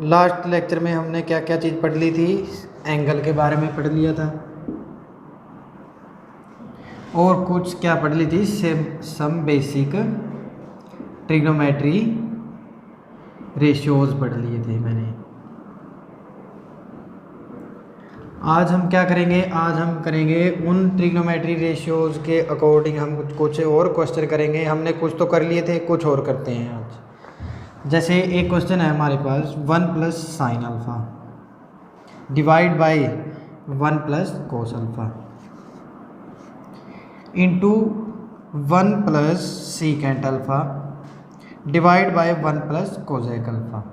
Last lecture में हमने क्या क्या चीज़ पढ़ ली थी, एंगल के बारे में पढ़ लिया था और कुछ क्या पढ़ ली थी, सम बेसिक ट्रिग्नोमेट्री रेशियोज पढ़ लिए थे मैंने। आज हम क्या करेंगे, आज हम करेंगे उन ट्रिग्नोमेट्री रेशियोज के अकॉर्डिंग हम कुछ और क्वेश्चन करेंगे। हमने कुछ तो कर लिए थे, कुछ और करते हैं आज। जैसे एक क्वेश्चन है हमारे पास 1 plus sine alpha divide by 1 plus cos alpha into 1 plus secant alpha divide by 1 plus cosec alpha.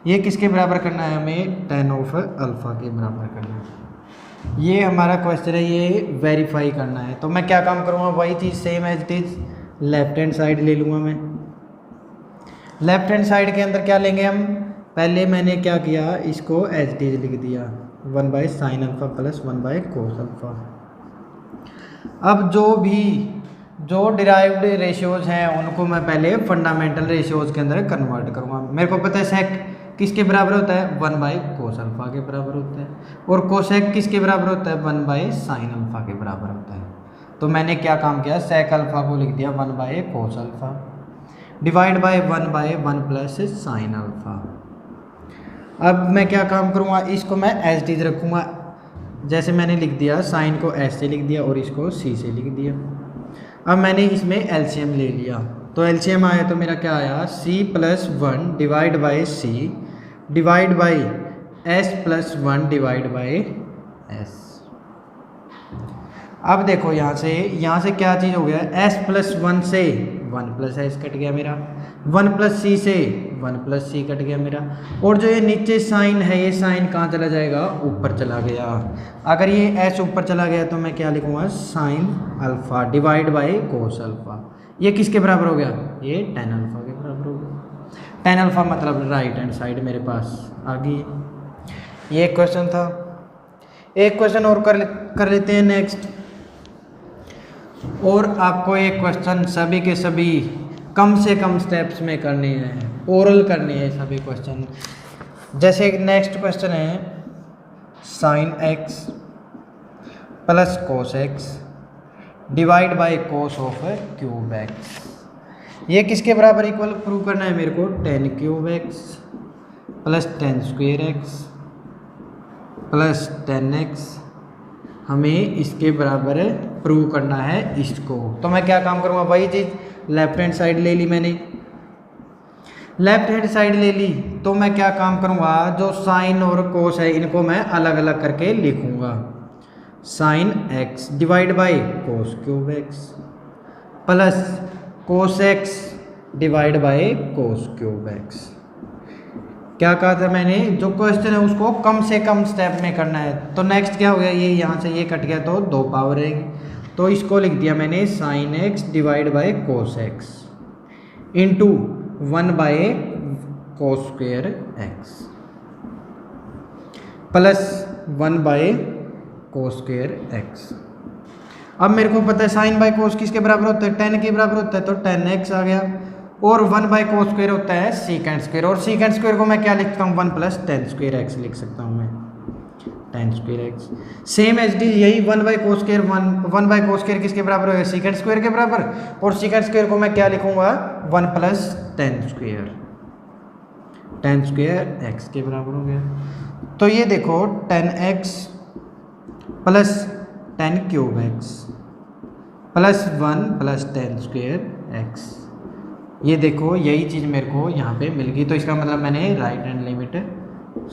ये किसके बराबर करना है, हमें tan ऑफ अल्फ़ा के बराबर करना है। ये हमारा क्वेश्चन है, ये वेरीफाई करना है। तो मैं क्या काम करूँगा, वही चीज़ same as it is left hand side ले लूँगा मैं। लेफ्ट हैंड साइड के अंदर क्या लेंगे हम, पहले मैंने क्या किया, इसको एज इट इज़ लिख दिया 1 by sine alpha plus 1 by cos alpha. अब जो डिराइव्ड रेशियोज हैं उनको मैं पहले फंडामेंटल रेशियोज के अंदर कन्वर्ट करूँगा। मेरे को पता है सेक किसके बराबर होता है, 1 बाय कोस अल्फ़ा के बराबर होता है, और कोसेक किसके बराबर होता है, 1 बाय साइन अल्फ़ा के बराबर होता है। तो मैंने क्या काम किया, सेक अल्फ़ा को लिख दिया 1 by cos alpha divide by 1 by 1 plus sine alpha. अब मैं क्या काम करूँगा, इसको मैं एज इट इज़ रखूँगा। जैसे मैंने लिख दिया, साइन को एस से लिख दिया और इसको सी से लिख दिया। अब मैंने इसमें एलसीएम ले लिया, तो एलसीएम आया तो मेरा क्या आया, C plus 1 divide by C divide by S plus 1 divide by S. अब देखो यहाँ से क्या चीज़ हो गया, एस प्लस 1 से 1 प्लस एस कट गया मेरा, 1 प्लस सी से 1 प्लस सी कट गया मेरा, और जो ये नीचे साइन है, ये साइन कहाँ चला जाएगा, ऊपर चला गया। अगर ये एस ऊपर चला गया तो मैं क्या लिखूँगा, sine alpha divide by cos alpha. ये किसके बराबर हो गया, ये tan अल्फ़ा के बराबर हो गया। tan अल्फ़ा मतलब राइट हैंड साइड मेरे पास आ गई। ये एक क्वेश्चन था। एक क्वेश्चन और कर लेते हैं नेक्स्ट। और आपको एक क्वेश्चन सभी के सभी कम से कम स्टेप्स में करने हैं, ओरल करने हैं सभी क्वेश्चन। जैसे नेक्स्ट क्वेश्चन है sine x plus cos x divide by cos of cube x. ये किसके बराबर इक्वल प्रूव करना है मेरे को, tan cube x plus tan square x plus tan x. हमें इसके बराबर प्रूव करना है इसको। तो मैं क्या काम करूँगा, वही चीज़ लेफ्ट हैंड साइड ले ली मैंने। लेफ्ट हैंड साइड ले ली तो मैं क्या काम करूँगा, जो साइन और कोस है इनको मैं अलग अलग करके लिखूँगा। Sine x divide by cos cube x plus cos x divide by cos cube x. क्या कहा था मैंने, जो क्वेश्चन है उसको कम से कम स्टेप में करना है। तो नेक्स्ट क्या हो गया, ये यहाँ से ये कट गया तो 2 पावर रहेगी, तो इसको लिख दिया मैंने sine x divide by cos x into 1 by cos square x plus 1 by cos square x. अब मेरे को पता है साइन बाय कोस किसके बराबर होता है, tan के बराबर होता है, तो tan x आ गया, और 1 बाय कोस स्क्वेयर होता है सीकेंट स्क्वेयर, और सीकेंट स्क्वेयर को मैं क्या लिखता हूँ, 1 प्लस tan स्क्वेयर एक्स लिख सकता हूँ मैं, tan square x. Same H D यही 1 by cos square 1 by cos square किसके बराबर होगा, सीकेंट स्क्वेयर के बराबर, और सीकेंट स्क्वेयर को मैं क्या लिखूँगा, 1 प्लस tan स्क्वेयर एक्स के बराबर हो गया। तो ये देखो tan x plus tan cube x plus 1 plus tan square x. ये देखो यही चीज़ मेरे को यहाँ पे मिल गई। तो इसका मतलब मैंने राइट हैंड लिमिट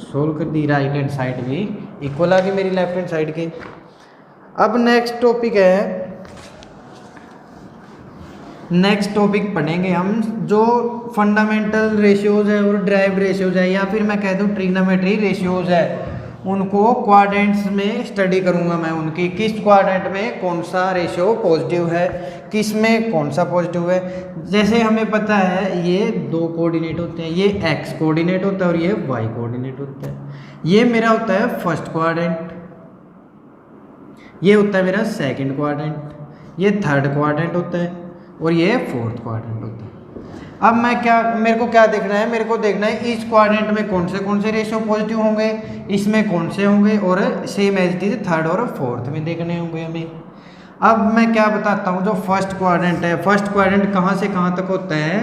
सोल्व कर दी, राइट हैंड साइड भी इक्वल आ गई मेरी लेफ्ट हैंड साइड के। अब नेक्स्ट टॉपिक पढ़ेंगे हम, जो फंडामेंटल रेशियोज है और डिराइव्ड रेशियोज है, या फिर मैं कह दूँ ट्रिग्नोमेट्री रेशियोज है, उनको क्वाड्रेंट्स में स्टडी करूंगा मैं। उनकी किस क्वाड्रेंट में कौन सा रेशियो पॉजिटिव है, किस में कौन सा पॉजिटिव है। जैसे हमें पता है ये 2 कोऑर्डिनेट होते हैं, ये x कोऑर्डिनेट होता है और ये y कोऑर्डिनेट होता है। ये मेरा होता है फर्स्ट क्वाड्रेंट, ये होता है मेरा सेकंड क्वाड्रेंट, ये थर्ड क्वाड्रेंट होता है और ये फोर्थ क्वाड्रेंट होता है। अब मेरे को क्या देखना है, मेरे को देखना है इस क्वाड्रेंट में कौन से रेशियो पॉजिटिव होंगे, इसमें कौन से होंगे, और same as it is third और फोर्थ में देखने होंगे हमें। अब मैं क्या बताता हूँ, जो फर्स्ट क्वाड्रेंट है, फर्स्ट क्वाड्रेंट कहाँ से कहाँ तक होता है,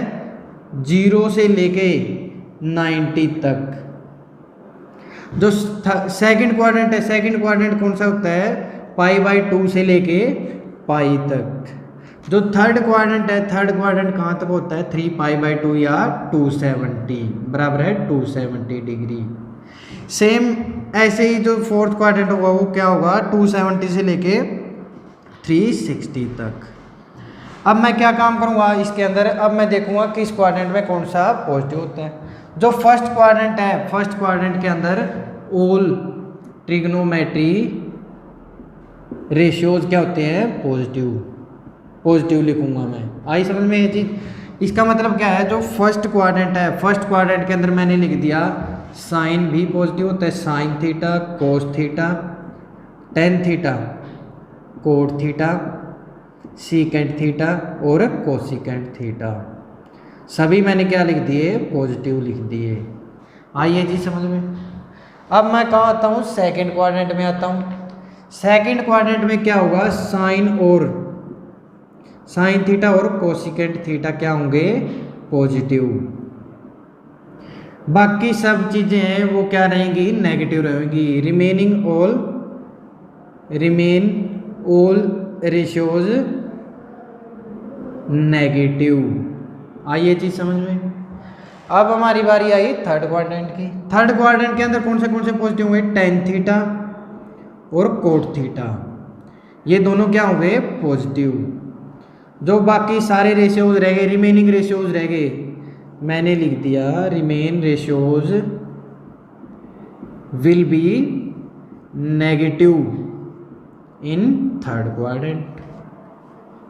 0 से लेके 90 तक। जो सेकंड क्वाड्रेंट है, सेकंड क्वाड्रेंट कौन सा होता है, π/2 से लेके पाई तक। जो थर्ड क्वाड्रेंट है, थर्ड क्वाड्रेंट कहाँ तक होता है, 3π/2 या 270 बराबर है 270 डिग्री। सेम ऐसे ही जो फोर्थ क्वाड्रेंट होगा वो क्या होगा, 270 से लेके 360 तक। अब मैं क्या काम करूँगा इसके अंदर, अब मैं देखूँगा कि इस क्वाड्रेंट में कौन सा पॉजिटिव होता है। जो फर्स्ट क्वाड्रेंट है, फर्स्ट क्वाड्रेंट के अंदर ऑल ट्रिग्नोमेट्री रेशियोज क्या होते हैं, पॉजिटिव लिखूंगा मैं। आई समझ में ये चीज़। इसका मतलब क्या है, जो फर्स्ट क्वाड्रेंट है, फर्स्ट क्वाड्रेंट के अंदर मैंने लिख दिया साइन भी पॉजिटिव होता है, sine theta, cos theta, tan theta, cot theta, secant theta और कोसिकेंट थीटा, सभी मैंने क्या लिख दिए, पॉजिटिव लिख दिए। आइए जी समझ में। अब मैं कहाँ आता हूँ, सेकंड क्वाड्रेंट में आता हूँ। सेकंड क्वाड्रेंट में क्या होगा, साइन थीटा और कोसिकेंट थीटा क्या होंगे, पॉजिटिव। बाकी सब चीजें हैं वो क्या रहेंगी, नेगेटिव रहेंगी। Remain all ratios negative. आइए चीज समझ में। अब हमारी बारी आई थर्ड क्वाड्रेंट की। थर्ड क्वाड्रेंट के अंदर कौन से पॉजिटिव होंगे, टेन थीटा और कोट थीटा, ये दोनों क्या होंगे, पॉजिटिव। जो बाकी सारे रेशियोज रह गए, रिमेनिंग रेशियोज रह गए, मैंने लिख दिया remain ratios will be negative in third quadrant.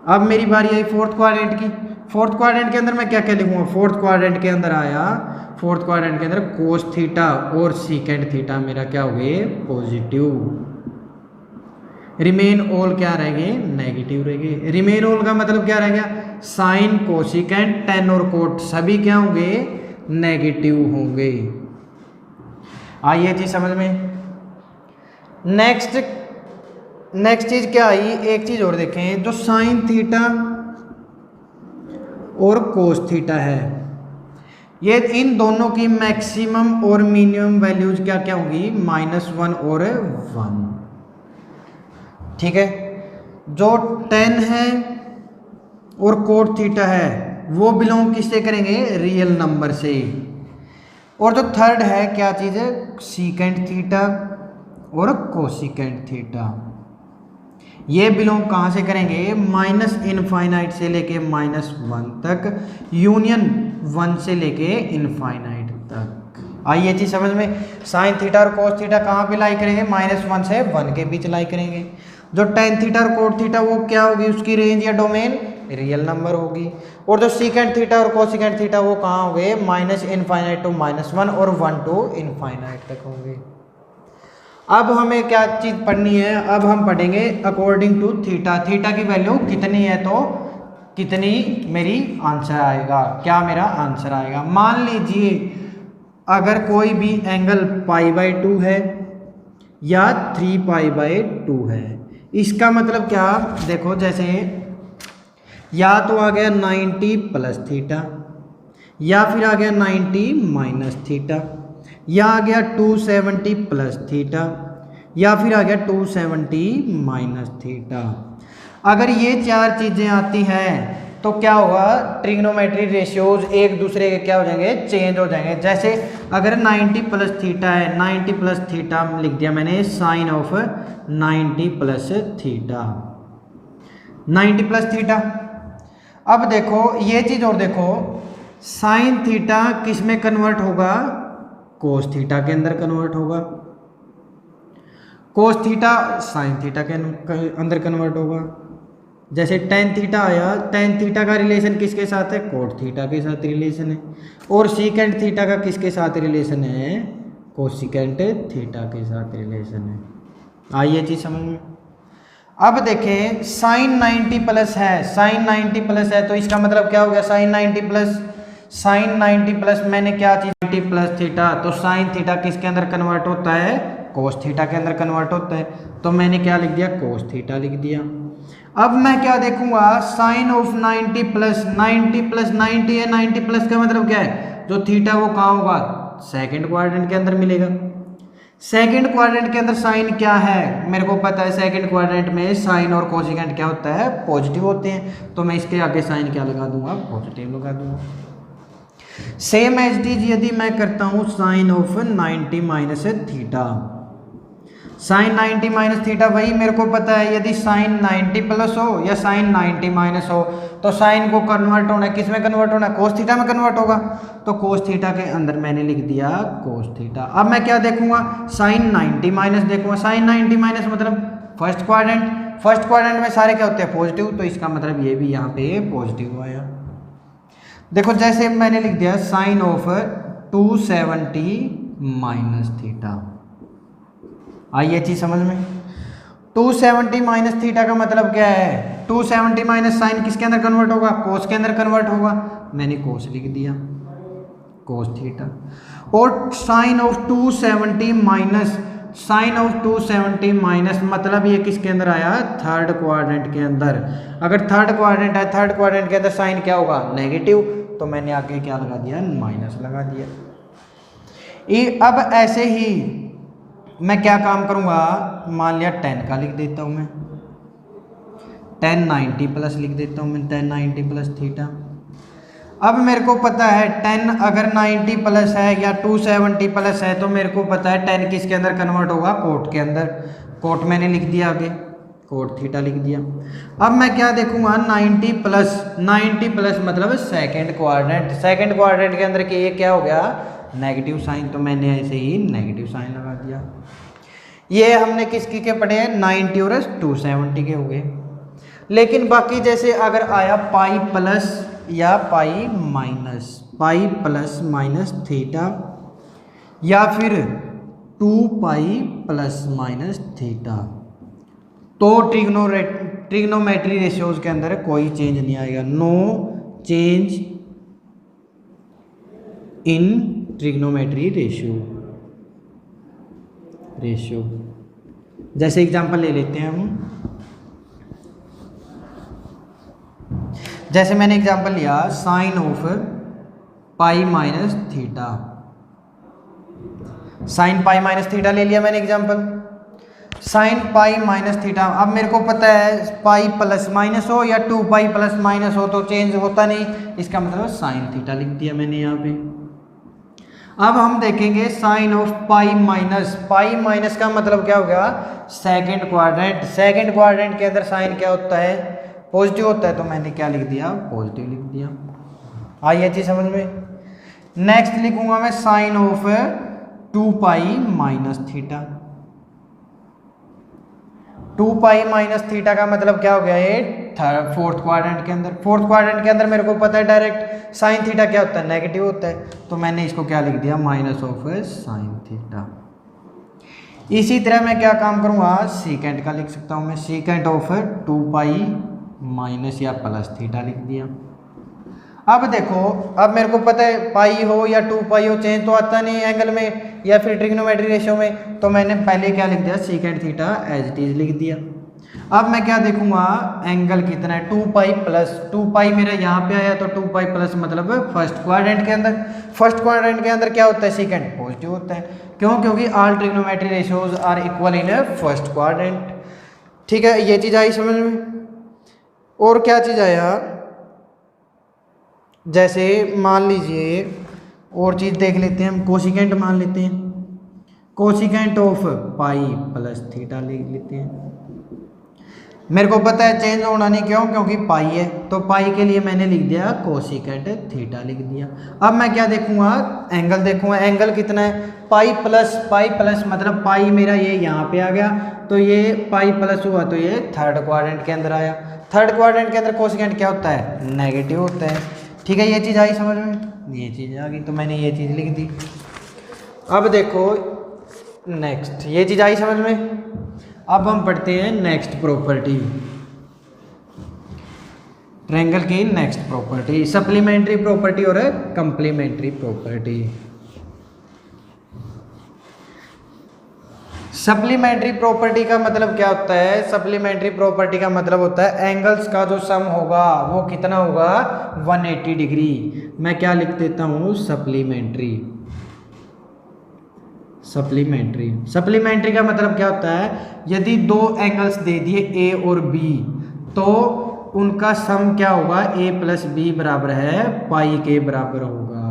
अब मेरी बारी आई फोर्थ क्वाड्रेंट की। फोर्थ क्वाड्रेंट के अंदर मैं क्या क्या लिखूंगा, फोर्थ क्वाड्रेंट के अंदर आया, फोर्थ क्वाड्रेंट के अंदर कोस थीटा और सीकेंट थीटा मेरा क्या हो गए, पॉजिटिव। रिमेन ऑल क्या रहेंगे, नेगेटिव रहेंगे। रिमेन ऑल का मतलब क्या रह गया, साइन, कोसिकेंट, टेन और कोट सभी क्या होंगे, नेगेटिव होंगे। आइए जी समझ में। नेक्स्ट चीज क्या आई, एक चीज और देखें, जो साइन थीटा और कोस थीटा है, ये इन दोनों की मैक्सिमम और मिनिमम वैल्यूज क्या क्या होंगी, -1 और 1। ठीक है। जो 10 है और कोट थीटा है वो बिलोंग किससे करेंगे, रियल नंबर से। और जो थर्ड है क्या चीज़ है, सीकेंट थीटा और कोसिकेंट थीटा, ये बिलोंग कहाँ से करेंगे, -∞ से लेके -1 तक, यूनियन 1 से लेके इनफाइनाइट तक। आइए चीज समझ में। साइन थीटा और कोस थीटा कहाँ पे लाई करेंगे, -1 से 1 के बीच लाई करेंगे। जो टेन थीटा और कोट थीटा वो क्या होगी, उसकी रेंज या डोमेन रियल नंबर होगी। और जो सीकेंट थीटा और कोसिकेंट थीटा वो कहाँ होंगे, -∞ to -1 और 1 to इनफाइनाइट तक होंगे। अब हमें क्या चीज़ पढ़नी है, अब हम पढ़ेंगे अकॉर्डिंग टू थीटा। थीटा की वैल्यू कितनी है तो कितनी मेरी आंसर आएगा, क्या मेरा आंसर आएगा। मान लीजिए अगर कोई भी एंगल π/2 है या 3π/2 है, इसका मतलब क्या, देखो जैसे या तो आ गया 90 प्लस थीटा, या फिर आ गया 90 माइनस थीटा, या आ गया 270 प्लस थीटा, या फिर आ गया 270 माइनस थीटा। अगर ये चार चीज़ें आती हैं तो क्या होगा, ट्रिग्नोमेट्री रेशियोज एक दूसरे के क्या हो जाएंगे, चेंज हो जाएंगे। जैसे अगर 90 प्लस थीटा है, 90 प्लस थीटा लिख दिया मैंने, sine of 90 plus theta, 90 plus theta. अब देखो ये चीज़ और देखो, साइन थीटा किस में कन्वर्ट होगा, कोस थीटा के अंदर कन्वर्ट होगा। कोस थीटा साइन थीटा के अंदर कन्वर्ट होगा। जैसे टेन थीटा आया, टेन थीटा का रिलेशन किसके साथ है, कोट थीटा के साथ रिलेशन है। और सीकेंट थीटा का किसके साथ रिलेशन है, कोसिकेंट थीटा के साथ रिलेशन है। आइए चीज समझ में। अब देखें साइन 90 प्लस है, साइन 90 प्लस है तो इसका मतलब क्या हो गया, साइन 90 प्लस साइन 90 प्लस, मैंने क्या चीज 90 प्लस थीटा, तो साइन थीटा किसके अंदर कन्वर्ट होता है, कोस थीटा के अंदर कन्वर्ट होता है, तो मैंने क्या लिख दिया, कोस थीटा लिख दिया। अब मैं क्या देखूंगा, साइन ऑफ 90 प्लस 90 है, 90 प्लस का मतलब क्या है, जो थीटा वो कहाँ होगा, सेकंड क्वाड्रेंट के अंदर मिलेगा। सेकंड क्वाड्रेंट के अंदर साइन क्या है, मेरे को पता है सेकंड क्वाड्रेंट में साइन और कोसेकेंट क्या होता है, पॉजिटिव होते हैं, तो मैं इसके आगे साइन क्या लगा दूंगा, पॉजिटिव लगा दूंगा। सेम एज इट इज यदि मैं करता हूं sine of 90 minus theta, sine 90 minus theta, वही मेरे को पता है, यदि साइन 90 प्लस हो या साइन 90 माइनस हो, तो साइन को कन्वर्ट होना है, किस में कन्वर्ट होना है, कोस थीटा में कन्वर्ट होगा, तो कोस थीटा के अंदर मैंने लिख दिया कोस थीटा। अब मैं क्या देखूंगा, साइन 90 माइनस देखूंगा, साइन 90 माइनस मतलब फर्स्ट क्वाड्रेंट में सारे क्या होते हैं, पॉजिटिव, तो इसका मतलब ये भी यहाँ पे पॉजिटिव आया। देखो जैसे मैंने लिख दिया साइन ऑफ 270 माइनस थीटा, आई ये चीज समझ में, 270 माइनस थीटा का मतलब क्या है, 270 माइनस साइन किसके अंदर कन्वर्ट होगा, कोस के अंदर कन्वर्ट होगा, मैंने कोस लिख दिया, कोस थीटा। और sine of 270 minus, sine of 270 minus मतलब ये किसके अंदर आया, थर्ड क्वाड्रेंट के अंदर। अगर थर्ड क्वाड्रेंट है, थर्ड क्वाड्रेंट के अंदर साइन क्या होगा, नेगेटिव, तो मैंने आगे क्या लगा दिया, माइनस लगा दिया। अब ऐसे ही मैं क्या काम करूंगा, मान लिया 10 का लिख देता हूं मैं, 10 90 प्लस लिख देता हूं मैं, 10 90 प्लस थीटा। अब मेरे को पता है 10 अगर 90 प्लस है या 270 प्लस है, तो मेरे को पता है 10 किसके अंदर कन्वर्ट होगा, कोट के अंदर, कोट मैंने लिख दिया आगे, कोट थीटा लिख दिया। अब मैं क्या देखूंगा, 90 प्लस मतलब सेकंड क्वाड्रेंट के अंदर के ये क्या हो गया, नेगेटिव साइन, तो मैंने ऐसे ही नेगेटिव साइन लगा दिया। ये हमने किसकी के पढ़े हैं, 90 और 270 के हो गए। लेकिन बाकी जैसे अगर आया पाई प्लस या पाई प्लस माइनस थीटा, या फिर 2 पाई प्लस माइनस थीटा, तो ट्रिग्नोमेट्री रेशियोज के अंदर कोई चेंज नहीं आएगा, no change in trigonometry ratio. जैसे एग्जांपल ले लेते हैं हम, जैसे मैंने एग्जांपल लिया sine of pi minus theta, sine pi minus theta ले लिया मैंने example, sine pi minus theta. अब मेरे को पता है पाई प्लस माइनस हो या 2 पाई प्लस माइनस हो तो चेंज होता नहीं, इसका मतलब साइन थीटा लिख दिया मैंने यहाँ पे। अब हम देखेंगे साइन ऑफ पाई माइनस का मतलब क्या हो गया, सेकंड क्वाड्रेंट के अंदर साइन क्या होता है, पॉजिटिव होता है, तो मैंने क्या लिख दिया, पॉजिटिव लिख दिया। आई ये चीज समझ में। नेक्स्ट लिखूंगा मैं sine of 2 pi minus theta, 2 pi minus theta का मतलब क्या हो गया, ये फोर्थ क्वाड्रेंट के अंदर मेरे को पता है डायरेक्ट साइन थीटा क्या होता है, नेगेटिव होता है, तो मैंने इसको क्या लिख दिया, माइनस ऑफ साइन थीटा। इसी तरह मैं क्या काम करूंगा, सीकेंट का लिख सकता हूं मैं, सीकेंट ऑफ 2 पाई माइनस या प्लस थीटा लिख दिया। अब देखो, अब मेरे को पता है पाई हो या 2 पाई हो चेंज तो आता नहीं एंगल में या फिर ट्रिग्नोमेट्री रेशियो में, तो मैंने पहले क्या लिख दिया, secant theta as it is लिख दिया। अब मैं क्या देखूंगा, एंगल कितना है, 2 पाई प्लस, 2 पाई मेरा यहाँ पे आया, तो 2 पाई प्लस मतलब फर्स्ट क्वाड्रेंट के अंदर क्या होता है, सीकेंट पॉजिटिव होता है। क्यों, क्योंकि all trigonometry ratios are equal in first quadrant. ठीक है, ये चीज आई समझ में। और क्या चीज आया, जैसे मान लीजिए और चीज देख लेते हैं हम, कोसिकेंट मान लेते हैं, cosecant of pi plus theta लिख लेते हैं। मेरे को पता है चेंज होना नहीं, क्यों, क्योंकि पाई है, तो पाई के लिए मैंने लिख दिया कोसिकेंट थीटा लिख दिया। अब मैं क्या देखूंगा, एंगल देखूंगा, एंगल कितना है, पाई प्लस मतलब पाई मेरा ये यहाँ पे आ गया, तो ये पाई प्लस हुआ तो ये थर्ड क्वाड्रेंट के अंदर आया। थर्ड क्वाड्रेंट के अंदर कोसिकेंट क्या होता है, नेगेटिव होता है। ठीक है, ये चीज़ आई समझ में, ये चीज़ आ गई, तो मैंने ये चीज़ लिख दी। अब देखो नेक्स्ट, ये चीज़ आई समझ में। अब हम पढ़ते हैं नेक्स्ट प्रॉपर्टी। ट्रायंगल की नेक्स्ट प्रॉपर्टी, सप्लीमेंट्री प्रॉपर्टी और कंप्लीमेंट्री प्रॉपर्टी। सप्लीमेंट्री प्रॉपर्टी का मतलब क्या होता है? सप्लीमेंट्री प्रॉपर्टी का मतलब होता है एंगल्स का जो सम होगा वो कितना होगा? 180 डिग्री। मैं क्या लिख देता हूं? सप्लीमेंट्री। सप्लीमेंट्री सप्लीमेंट्री का मतलब क्या होता है? यदि दो एंगल्स दे दिए ए और बी तो उनका सम क्या होगा? ए प्लस बी बराबर है पाई के बराबर होगा।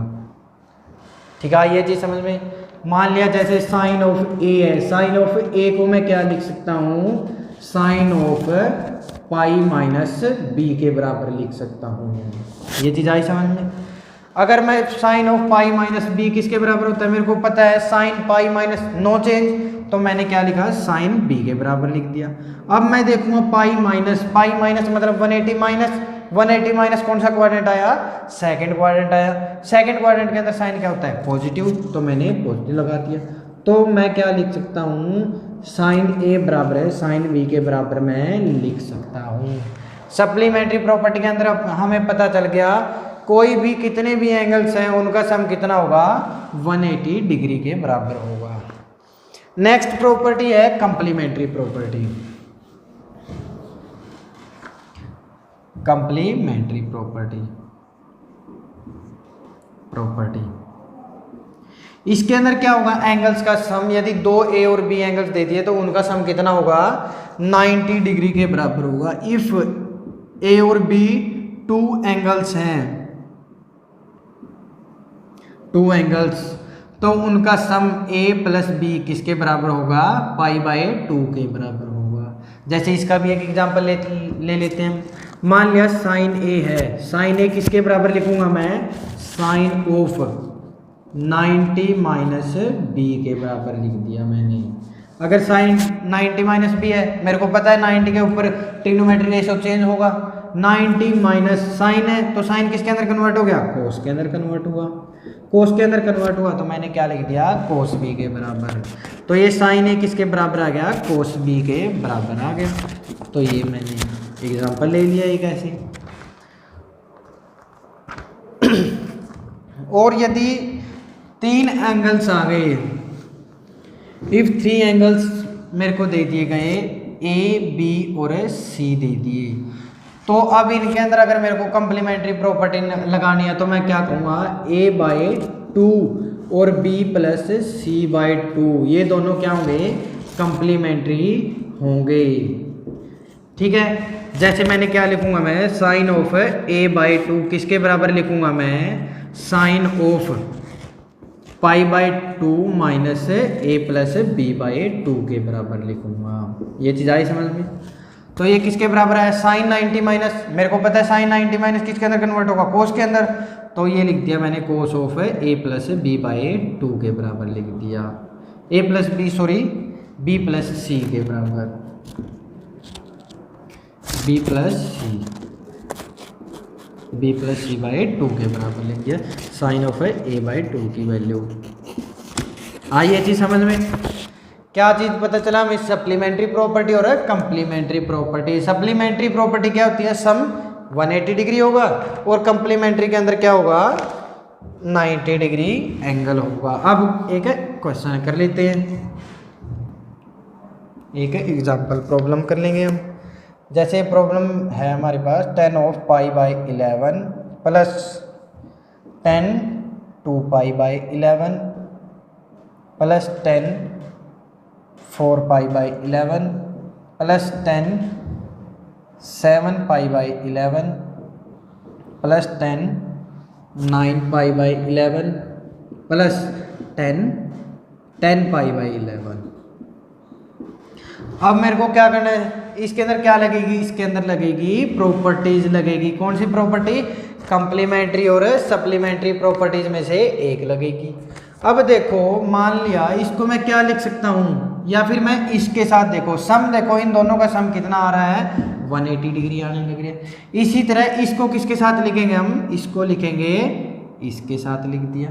ठीक है, ये चीज समझ में? मान लिया जैसे साइन ऑफ ए है, साइन ऑफ ए को मैं क्या लिख सकता हूं? Sine of pi minus B के बराबर लिख सकता हूं। ये चीज आई समझ में? अगर मैं sine of pi minus B किसके बराबर होता है? मेरे को पता है sine pi minus no change, तो मैंने क्या लिखा? साइन बी के बराबर लिख दिया। अब मैं देखूंगा पाई माइनस मतलब 180 माइनस कौन सा क्वाड्रेंट आया? सेकंड क्वाड्रेंट आया। सेकंड क्वाड्रेंट के अंदर साइन क्या होता है? पॉजिटिव, तो मैंने पॉजिटिव लगा दिया। तो मैं क्या लिख सकता हूँ? साइन ए बराबर है साइन बी के बराबर मैं लिख सकता हूँ। सप्लीमेंट्री प्रॉपर्टी के अंदर हमें पता चल गया कोई भी कितने भी एंगल्स हैं उनका सम कितना होगा? 180 डिग्री के बराबर होगा। नेक्स्ट प्रॉपर्टी है कंप्लीमेंट्री प्रॉपर्टी। कंप्लीमेंट्री प्रॉपर्टी इसके अंदर क्या होगा? एंगल्स का सम, यदि दो ए और बी एंगल्स दे दिए तो उनका सम कितना होगा? 90 डिग्री के बराबर होगा। इफ ए और बी टू एंगल्स हैं, टू एंगल्स, तो उनका सम ए प्लस बी किसके बराबर होगा? पाई बाय 2 के बराबर होगा। जैसे इसका भी एक एग्जांपल ले लेते हैं। मान लिया साइन ए है, साइन ए किसके बराबर लिखूंगा मैं? साइन ऑफ 90 माइनस बी के बराबर लिख दिया मैंने। अगर साइन 90 माइनस बी है, मेरे को पता है 90 के ऊपर ट्रिग्नोमेट्री रेशियो चेंज होगा। 90 माइनस साइन है तो साइन किसके अंदर कन्वर्ट हो गया? कोस के अंदर कन्वर्ट हुआ। कोस के अंदर कन्वर्ट हुआ तो मैंने क्या लिख दिया? कोस बी के बराबर। तो ये साइन ए किसके बराबर आ गया? कोस बी के बराबर आ गया। तो ये मैंने एग्जांपल ले लिया एक ऐसे। और यदि 3 एंगल्स आ गए, इफ 3 एंगल्स मेरे को दे दिए गए, ए बी और सी दे दिए, तो अब इनके अंदर अगर मेरे को कंप्लीमेंट्री प्रॉपर्टी लगानी है तो मैं क्या करूँगा? ए बाय 2 और बी प्लस सी बाय 2, ये दोनों क्या होंगे? कंप्लीमेंट्री होंगे। ठीक है, जैसे मैंने क्या लिखूंगा मैं? साइन ऑफ ए बाय 2 किसके बराबर लिखूंगा मैं? Sine of pi by 2 minus A plus B by 2 के बराबर लिखूंगा। ये चीज़ आई समझ में? तो ये किसके बराबर है? साइन 90 माइनस, मेरे को पता है साइन 90 माइनस किसके अंदर कन्वर्ट होगा? कोस के अंदर। तो ये लिख दिया मैंने cos of A plus B by 2 के बराबर लिख दिया। A plus B sorry B plus C के बराबर, बी प्लस सी बाय 2 के बराबर लिख दिया। साइन ऑफ ए बाय 2 की वैल्यू आई। ये चीज़ समझ में? क्या चीज़ पता चला हमें? सप्लीमेंट्री प्रॉपर्टी और कंप्लीमेंट्री प्रॉपर्टी। सप्लीमेंट्री प्रॉपर्टी क्या होती है? सम 180 डिग्री होगा और कंप्लीमेंट्री के अंदर क्या होगा? 90 डिग्री एंगल होगा। अब एक क्वेश्चन कर लेते हैं, एक एग्जांपल प्रॉब्लम कर लेंगे हम। जैसे प्रॉब्लम है हमारे पास 10 of pi bye 11 plus 10 2 pi by 11 plus 10 4 pi by 11 plus 10 7 pi by 11 plus 10 9 pi by 11 plus 10 pi by 11। अब मेरे को क्या करना है? इसके अंदर क्या लगेगी? इसके अंदर लगेगी प्रॉपर्टीज लगेगी। कौन सी प्रॉपर्टी? कंप्लीमेंट्री और सप्लीमेंट्री प्रॉपर्टीज में से एक लगेगी। अब देखो, मान लिया इसको मैं क्या लिख सकता हूँ, या फिर मैं इसके साथ देखो सम, देखो इन दोनों का सम कितना आ रहा है? 180 डिग्री आने लग रही है। इसी तरह इसको किसके साथ लिखेंगे हम? इसको लिखेंगे इसके साथ लिख दिया,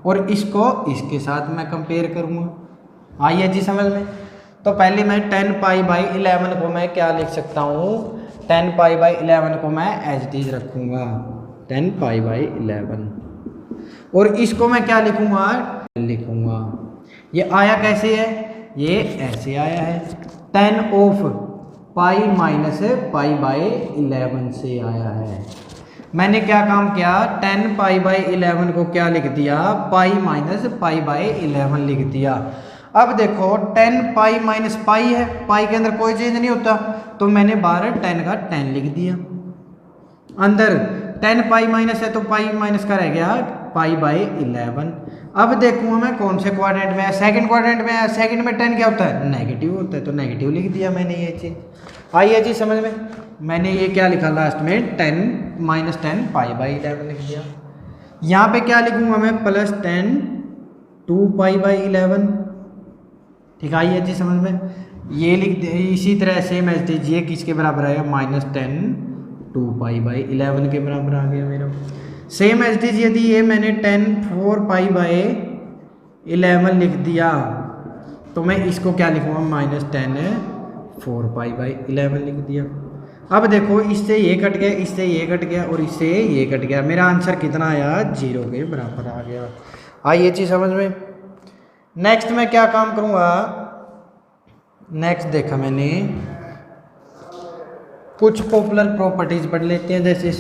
और इसको इसके साथ मैं कंपेयर करूँगा। आइए जी समझ में? तो पहले मैं 10 पाई बाई 11 को मैं क्या लिख सकता हूँ? 10π/11 को मैं एज इट इज रखूँगा 10π/11 और इसको मैं क्या लिखूँगा ये आया कैसे है, ये ऐसे आया है 10 ऑफ पाई माइनस π/11 से आया है। मैंने क्या काम किया 10π/11 को क्या लिख दिया पाई माइनस π/11 लिख दिया। अब देखो 10π माइनस पाई है, पाई के अंदर कोई चीज़ नहीं होता तो मैंने बाहर 10 का 10 लिख दिया, अंदर 10π माइनस है तो पाई माइनस का रह गया π/11। अब देखूँगा मैं कौन से क्वाड्रेंट में है, सेकंड क्वाड्रेंट में है, सेकंड में 10 क्या होता है नेगेटिव होता है तो नेगेटिव लिख दिया मैंने ये चीज़। आइए जी समझ में, मैंने ये क्या लिखा लास्ट में 10 - 10 π/11 लिख दिया। यहाँ पे क्या लिखूँगा मैं +10 2π/11। ठीक है, आइए जी समझ में, ये लिख दे इसी तरह सेम एज इट इज ये किसके बराबर आएगा -10 2π/11 के बराबर आ गया मेरा। सेम एज इट इज यदि ये मैंने 10 4π/11 लिख दिया तो मैं इसको क्या लिखूँगा -10 4π/11 लिख दिया। अब देखो इससे ये कट गया, इससे ये कट गया और इससे ये कट गया, मेरा आंसर कितना आया 0 के बराबर आ गया। आइए चीज़ समझ में। नेक्स्ट मैं क्या काम करूँगा, नेक्स्ट देखा मैंने कुछ पॉपुलर प्रॉपर्टीज पढ़ लेते हैं। जैसे